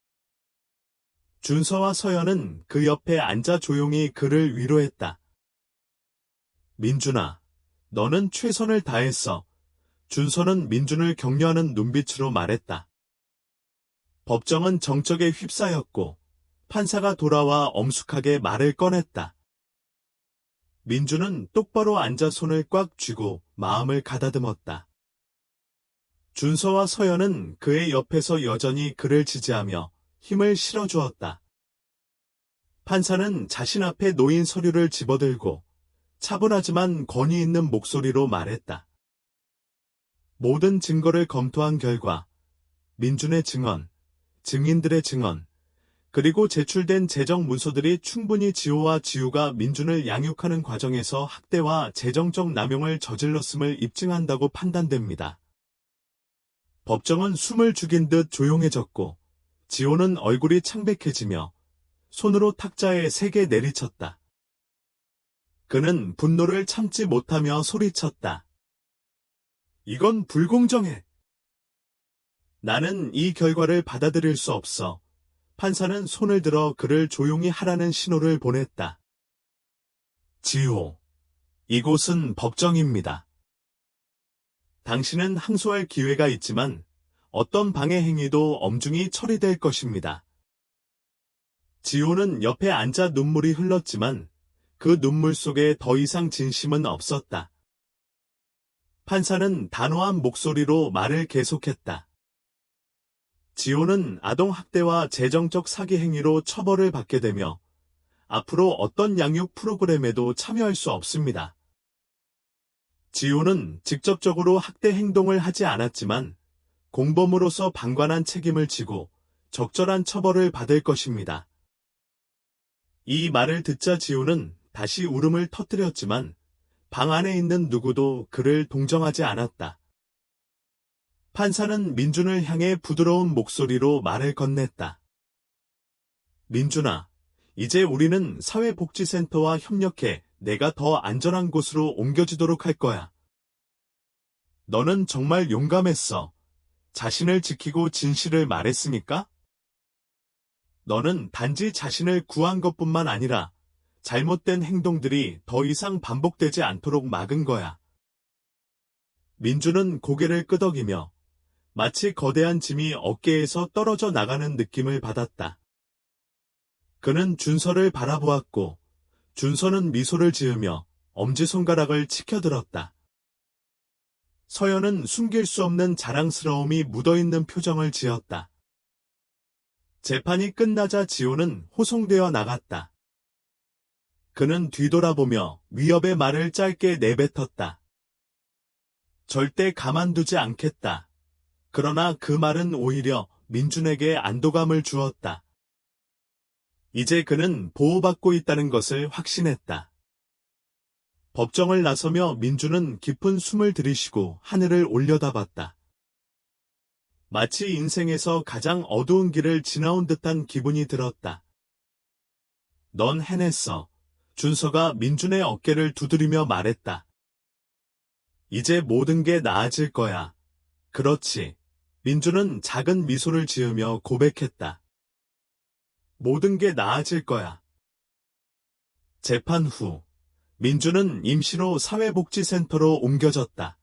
준서와 서연은 그 옆에 앉아 조용히 그를 위로했다. 민준아, 너는 최선을 다했어. 준서는 민준을 격려하는 눈빛으로 말했다. 법정은 정적에 휩싸였고 판사가 돌아와 엄숙하게 말을 꺼냈다. 민준은 똑바로 앉아 손을 꽉 쥐고 마음을 가다듬었다. 준서와 서연은 그의 옆에서 여전히 그를 지지하며 힘을 실어주었다. 판사는 자신 앞에 놓인 서류를 집어들고 차분하지만 권위 있는 목소리로 말했다. 모든 증거를 검토한 결과 민준의 증언, 증인들의 증언, 그리고 제출된 재정 문서들이 충분히 지호와 지우가 민준을 양육하는 과정에서 학대와 재정적 남용을 저질렀음을 입증한다고 판단됩니다. 법정은 숨을 죽인 듯 조용해졌고 지호는 얼굴이 창백해지며 손으로 탁자에 세게 내리쳤다. 그는 분노를 참지 못하며 소리쳤다. 이건 불공정해. 나는 이 결과를 받아들일 수 없어. 판사는 손을 들어 그를 조용히 하라는 신호를 보냈다. 지호, 이곳은 법정입니다. 당신은 항소할 기회가 있지만 어떤 방해 행위도 엄중히 처리될 것입니다. 지호는 옆에 앉아 눈물이 흘렀지만 그 눈물 속에 더 이상 진심은 없었다. 판사는 단호한 목소리로 말을 계속했다. 지호는 아동학대와 재정적 사기 행위로 처벌을 받게 되며 앞으로 어떤 양육 프로그램에도 참여할 수 없습니다. 지호는 직접적으로 학대 행동을 하지 않았지만 공범으로서 방관한 책임을 지고 적절한 처벌을 받을 것입니다. 이 말을 듣자 지호는 다시 울음을 터뜨렸지만 방 안에 있는 누구도 그를 동정하지 않았다. 판사는 민준을 향해 부드러운 목소리로 말을 건넸다. 민준아, 이제 우리는 사회복지센터와 협력해 내가 더 안전한 곳으로 옮겨지도록 할 거야. 너는 정말 용감했어. 자신을 지키고 진실을 말했으니까? 너는 단지 자신을 구한 것뿐만 아니라 잘못된 행동들이 더 이상 반복되지 않도록 막은 거야. 민준은 고개를 끄덕이며 마치 거대한 짐이 어깨에서 떨어져 나가는 느낌을 받았다. 그는 준서를 바라보았고 준서는 미소를 지으며 엄지손가락을 치켜들었다. 서연은 숨길 수 없는 자랑스러움이 묻어있는 표정을 지었다. 재판이 끝나자 지호는 호송되어 나갔다. 그는 뒤돌아보며 위협의 말을 짧게 내뱉었다. 절대 가만두지 않겠다. 그러나 그 말은 오히려 민준에게 안도감을 주었다. 이제 그는 보호받고 있다는 것을 확신했다. 법정을 나서며 민준은 깊은 숨을 들이쉬고 하늘을 올려다봤다. 마치 인생에서 가장 어두운 길을 지나온 듯한 기분이 들었다. 넌 해냈어. 준서가 민준의 어깨를 두드리며 말했다. 이제 모든 게 나아질 거야. 그렇지. 민준은 작은 미소를 지으며 고백했다. 모든 게 나아질 거야. 재판 후, 민준은 임시로 사회복지센터로 옮겨졌다.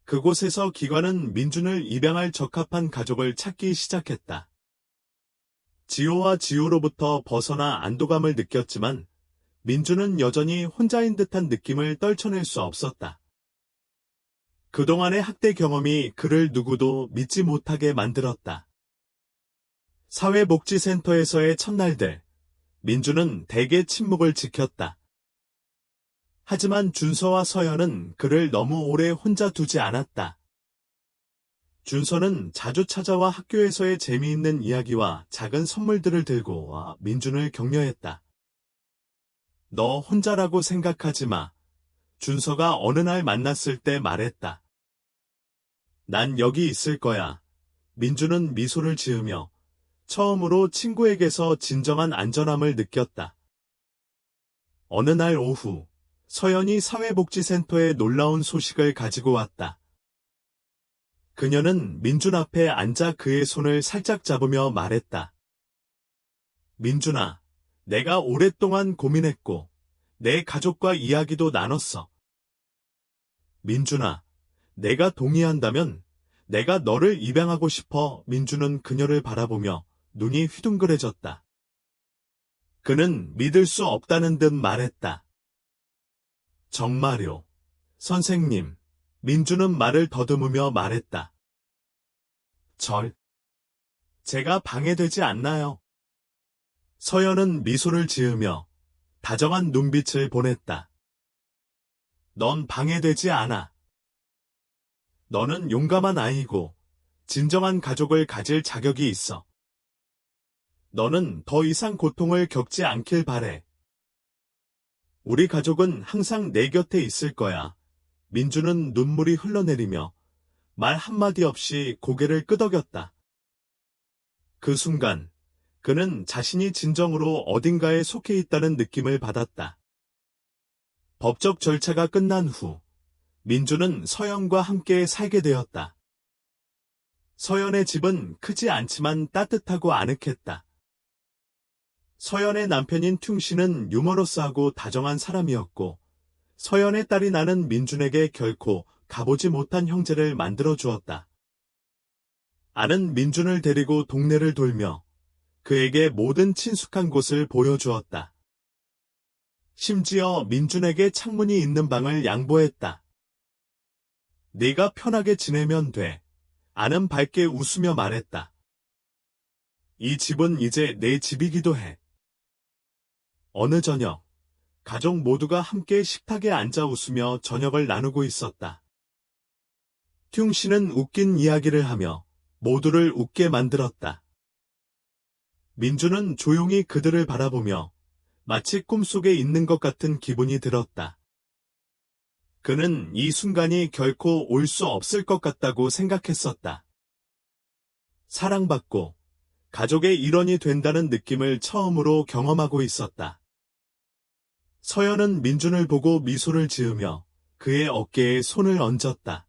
그곳에서 기관은 민준을 입양할 적합한 가족을 찾기 시작했다. 지호와 지호로부터 벗어나 안도감을 느꼈지만 민준은 여전히 혼자인 듯한 느낌을 떨쳐낼 수 없었다. 그동안의 학대 경험이 그를 누구도 믿지 못하게 만들었다. 사회복지센터에서의 첫날들, 민준은 대개 침묵을 지켰다. 하지만 준서와 서연은 그를 너무 오래 혼자 두지 않았다. 준서는 자주 찾아와 학교에서의 재미있는 이야기와 작은 선물들을 들고 와 민준을 격려했다. 너 혼자라고 생각하지 마. 준서가 어느 날 만났을 때 말했다. 난 여기 있을 거야. 민준은 미소를 지으며 처음으로 친구에게서 진정한 안전함을 느꼈다. 어느 날 오후, 서연이 사회복지센터에 놀라운 소식을 가지고 왔다. 그녀는 민준 앞에 앉아 그의 손을 살짝 잡으며 말했다. 민준아, 내가 오랫동안 고민했고 내 가족과 이야기도 나눴어. 민준아, 내가 동의한다면 내가 너를 입양하고 싶어. 민주는 그녀를 바라보며 눈이 휘둥그레졌다. 그는 믿을 수 없다는 듯 말했다. 정말요. 선생님. 민주는 말을 더듬으며 말했다. 제가 방해되지 않나요? 서연은 미소를 지으며 다정한 눈빛을 보냈다. 넌 방해되지 않아. 너는 용감한 아이고 진정한 가족을 가질 자격이 있어. 너는 더 이상 고통을 겪지 않길 바래. 우리 가족은 항상 내 곁에 있을 거야. 민주는 눈물이 흘러내리며 말 한마디 없이 고개를 끄덕였다. 그 순간 그는 자신이 진정으로 어딘가에 속해 있다는 느낌을 받았다. 법적 절차가 끝난 후 민주는 서연과 함께 살게 되었다. 서연의 집은 크지 않지만 따뜻하고 아늑했다. 서연의 남편인 퉁 씨는 유머러스하고 다정한 사람이었고 서연의 딸이 나는 민준에게 결코 가보지 못한 형제를 만들어 주었다. 아는 민준을 데리고 동네를 돌며 그에게 모든 친숙한 곳을 보여주었다. 심지어 민준에게 창문이 있는 방을 양보했다. 네가 편하게 지내면 돼. 아는 밝게 웃으며 말했다. 이 집은 이제 내 집이기도 해. 어느 저녁, 가족 모두가 함께 식탁에 앉아 웃으며 저녁을 나누고 있었다. 퉁 씨는 웃긴 이야기를 하며 모두를 웃게 만들었다. 민주는 조용히 그들을 바라보며 마치 꿈속에 있는 것 같은 기분이 들었다. 그는 이 순간이 결코 올 수 없을 것 같다고 생각했었다. 사랑받고 가족의 일원이 된다는 느낌을 처음으로 경험하고 있었다. 서연은 민준을 보고 미소를 지으며 그의 어깨에 손을 얹었다.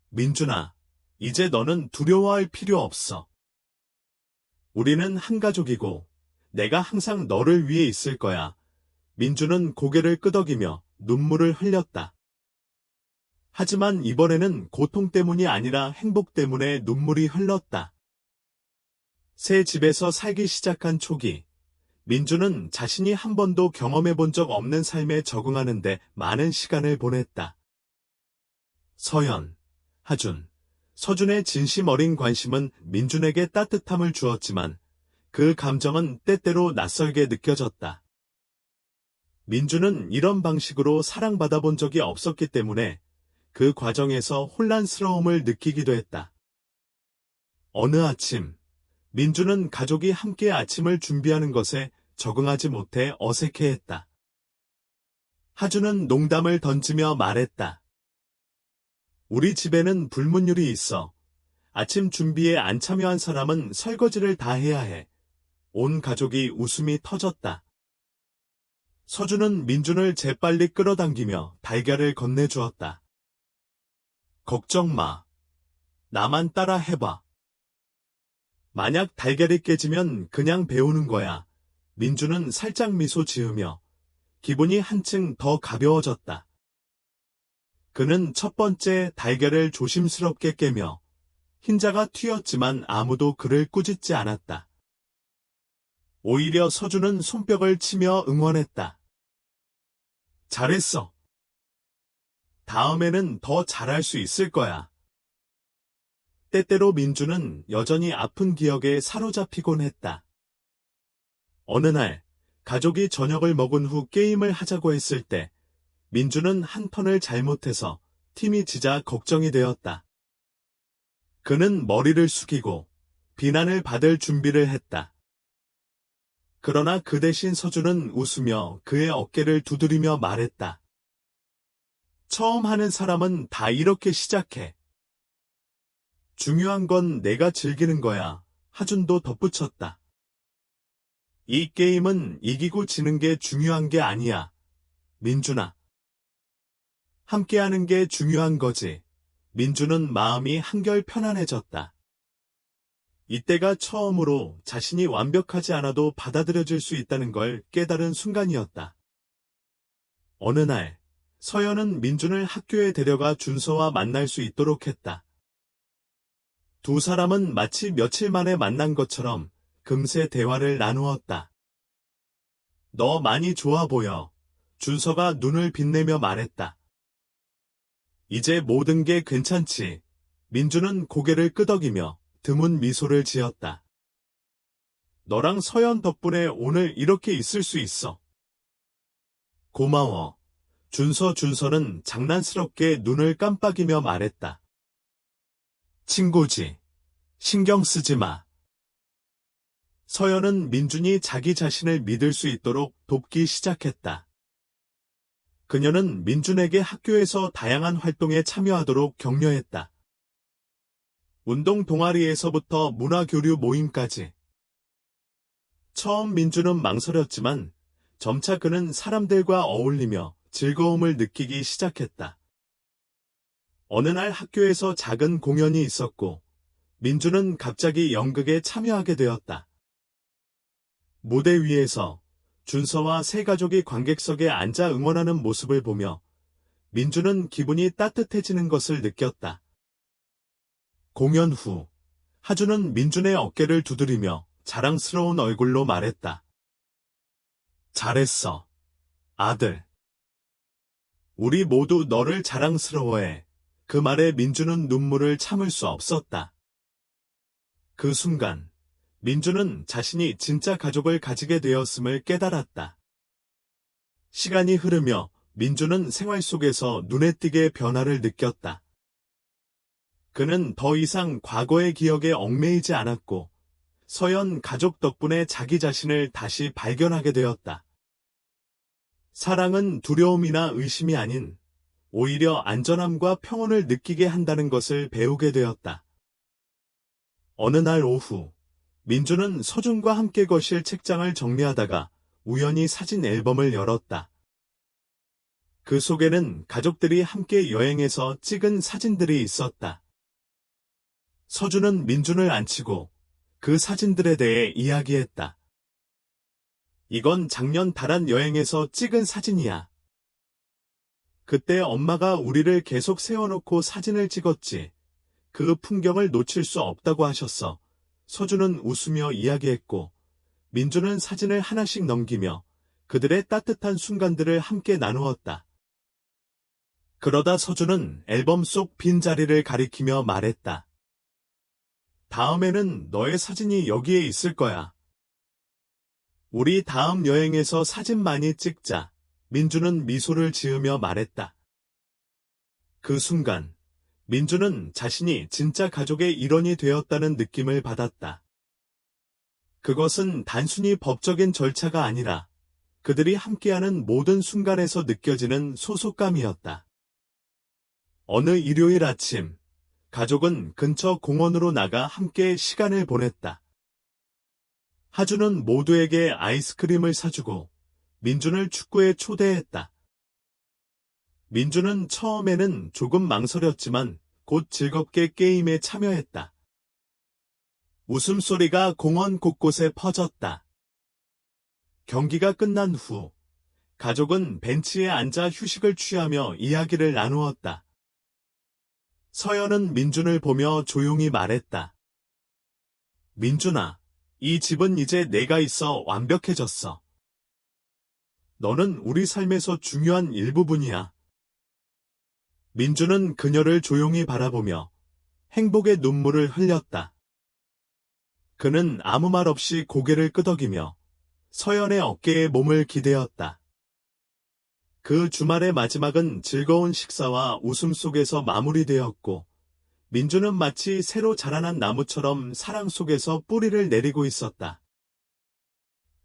민준아, 이제 너는 두려워할 필요 없어. 우리는 한 가족이고 내가 항상 너를 위해 있을 거야. 민준은 고개를 끄덕이며 눈물을 흘렸다. 하지만 이번에는 고통 때문이 아니라 행복 때문에 눈물이 흘렀다. 새 집에서 살기 시작한 초기, 민주는 자신이 한 번도 경험해 본 적 없는 삶에 적응하는 데 많은 시간을 보냈다. 서연, 하준, 서준의 진심 어린 관심은 민준에게 따뜻함을 주었지만 그 감정은 때때로 낯설게 느껴졌다. 민준은 이런 방식으로 사랑받아 본 적이 없었기 때문에 그 과정에서 혼란스러움을 느끼기도 했다. 어느 아침, 민준은 가족이 함께 아침을 준비하는 것에 적응하지 못해 어색해했다. 하준은 농담을 던지며 말했다. 우리 집에는 불문율이 있어. 아침 준비에 안 참여한 사람은 설거지를 다 해야 해. 온 가족이 웃음이 터졌다. 서준은 민준을 재빨리 끌어당기며 달걀을 건네주었다. 걱정 마. 나만 따라 해봐. 만약 달걀이 깨지면 그냥 배우는 거야. 민준은 살짝 미소 지으며 기분이 한층 더 가벼워졌다. 그는 첫 번째 달걀을 조심스럽게 깨며 흰자가 튀었지만 아무도 그를 꾸짖지 않았다. 오히려 서준은 손뼉을 치며 응원했다. 잘했어. 다음에는 더 잘할 수 있을 거야. 때때로 민준은 여전히 아픈 기억에 사로잡히곤 했다. 어느 날, 가족이 저녁을 먹은 후 게임을 하자고 했을 때, 민준은 한 턴을 잘못해서 팀이 지자 걱정이 되었다. 그는 머리를 숙이고 비난을 받을 준비를 했다. 그러나 그 대신 서준은 웃으며 그의 어깨를 두드리며 말했다. 처음 하는 사람은 다 이렇게 시작해. 중요한 건 내가 즐기는 거야. 하준도 덧붙였다. 이 게임은 이기고 지는 게 중요한 게 아니야. 민준아. 함께하는 게 중요한 거지. 민준은 마음이 한결 편안해졌다. 이때가 처음으로 자신이 완벽하지 않아도 받아들여질 수 있다는 걸 깨달은 순간이었다. 어느 날, 서연은 민준을 학교에 데려가 준서와 만날 수 있도록 했다. 두 사람은 마치 며칠 만에 만난 것처럼 금세 대화를 나누었다. 너 많이 좋아 보여. 준서가 눈을 빛내며 말했다. 이제 모든 게 괜찮지. 민준은 고개를 끄덕이며 드문 미소를 지었다. 너랑 서연 덕분에 오늘 이렇게 있을 수 있어. 고마워. 준서는 장난스럽게 눈을 깜빡이며 말했다. 친구지. 신경 쓰지 마. 서연은 민준이 자기 자신을 믿을 수 있도록 돕기 시작했다. 그녀는 민준에게 학교에서 다양한 활동에 참여하도록 격려했다. 운동 동아리에서부터 문화교류 모임까지. 처음 민준은 망설였지만 점차 그는 사람들과 어울리며 즐거움을 느끼기 시작했다. 어느 날 학교에서 작은 공연이 있었고 민준은 갑자기 연극에 참여하게 되었다. 무대 위에서 준서와 세 가족이 관객석에 앉아 응원하는 모습을 보며 민준은 기분이 따뜻해지는 것을 느꼈다. 공연 후 하준은 민준의 어깨를 두드리며 자랑스러운 얼굴로 말했다. 잘했어, 아들. 우리 모두 너를 자랑스러워해. 그 말에 민준은 눈물을 참을 수 없었다. 그 순간 민준은 자신이 진짜 가족을 가지게 되었음을 깨달았다. 시간이 흐르며 민준은 생활 속에서 눈에 띄게 변화를 느꼈다. 그는 더 이상 과거의 기억에 얽매이지 않았고 서연 가족 덕분에 자기 자신을 다시 발견하게 되었다. 사랑은 두려움이나 의심이 아닌 오히려 안전함과 평온을 느끼게 한다는 것을 배우게 되었다. 어느 날 오후 민준은 서준과 함께 거실 책장을 정리하다가 우연히 사진 앨범을 열었다. 그 속에는 가족들이 함께 여행해서 찍은 사진들이 있었다. 서준은 민준을 안치고 그 사진들에 대해 이야기했다. 이건 작년 다란 여행에서 찍은 사진이야. 그때 엄마가 우리를 계속 세워놓고 사진을 찍었지. 그 풍경을 놓칠 수 없다고 하셨어. 서준은 웃으며 이야기했고 민준은 사진을 하나씩 넘기며 그들의 따뜻한 순간들을 함께 나누었다. 그러다 서준은 앨범 속 빈자리를 가리키며 말했다. 다음에는 너의 사진이 여기에 있을 거야. 우리 다음 여행에서 사진 많이 찍자. 민준은 미소를 지으며 말했다. 그 순간 민준은 자신이 진짜 가족의 일원이 되었다는 느낌을 받았다. 그것은 단순히 법적인 절차가 아니라 그들이 함께하는 모든 순간에서 느껴지는 소속감이었다. 어느 일요일 아침, 가족은 근처 공원으로 나가 함께 시간을 보냈다. 하준은 모두에게 아이스크림을 사주고 민준을 축구에 초대했다. 민준은 처음에는 조금 망설였지만 곧 즐겁게 게임에 참여했다. 웃음소리가 공원 곳곳에 퍼졌다. 경기가 끝난 후 가족은 벤치에 앉아 휴식을 취하며 이야기를 나누었다. 서연은 민준을 보며 조용히 말했다. 민준아, 이 집은 이제 내가 있어 완벽해졌어. 너는 우리 삶에서 중요한 일부분이야. 민준은 그녀를 조용히 바라보며 행복의 눈물을 흘렸다. 그는 아무 말 없이 고개를 끄덕이며 서연의 어깨에 몸을 기대었다. 그 주말의 마지막은 즐거운 식사와 웃음 속에서 마무리되었고 민준은 마치 새로 자라난 나무처럼 사랑 속에서 뿌리를 내리고 있었다.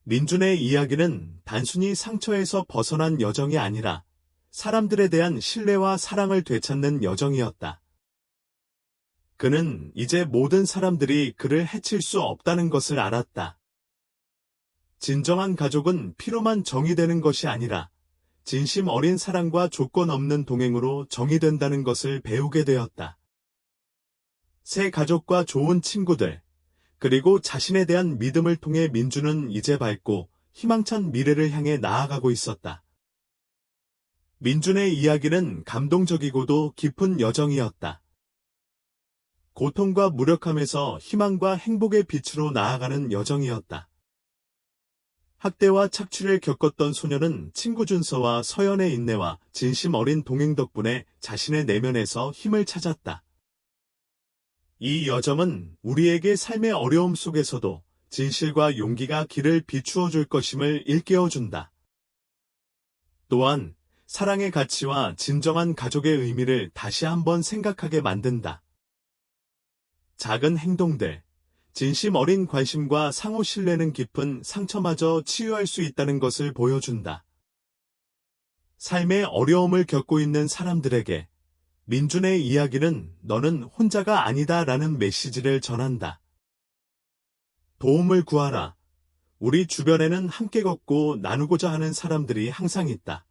민준의 이야기는 단순히 상처에서 벗어난 여정이 아니라 사람들에 대한 신뢰와 사랑을 되찾는 여정이었다. 그는 이제 모든 사람들이 그를 해칠 수 없다는 것을 알았다. 진정한 가족은 피로만 정의되는 것이 아니라 진심 어린 사랑과 조건 없는 동행으로 정의된다는 것을 배우게 되었다. 새 가족과 좋은 친구들, 그리고 자신에 대한 믿음을 통해 민준은 이제 밝고 희망찬 미래를 향해 나아가고 있었다. 민준의 이야기는 감동적이고도 깊은 여정이었다. 고통과 무력함에서 희망과 행복의 빛으로 나아가는 여정이었다. 학대와 착취를 겪었던 소녀는 친구 준서와 서연의 인내와 진심 어린 동행 덕분에 자신의 내면에서 힘을 찾았다. 이 여정은 우리에게 삶의 어려움 속에서도 진실과 용기가 길을 비추어 줄 것임을 일깨워준다. 또한 사랑의 가치와 진정한 가족의 의미를 다시 한번 생각하게 만든다. 작은 행동들, 진심 어린 관심과 상호 신뢰는 깊은 상처마저 치유할 수 있다는 것을 보여준다. 삶의 어려움을 겪고 있는 사람들에게 민준의 이야기는 너는 혼자가 아니다라는 메시지를 전한다. 도움을 구하라. 우리 주변에는 함께 걷고 나누고자 하는 사람들이 항상 있다.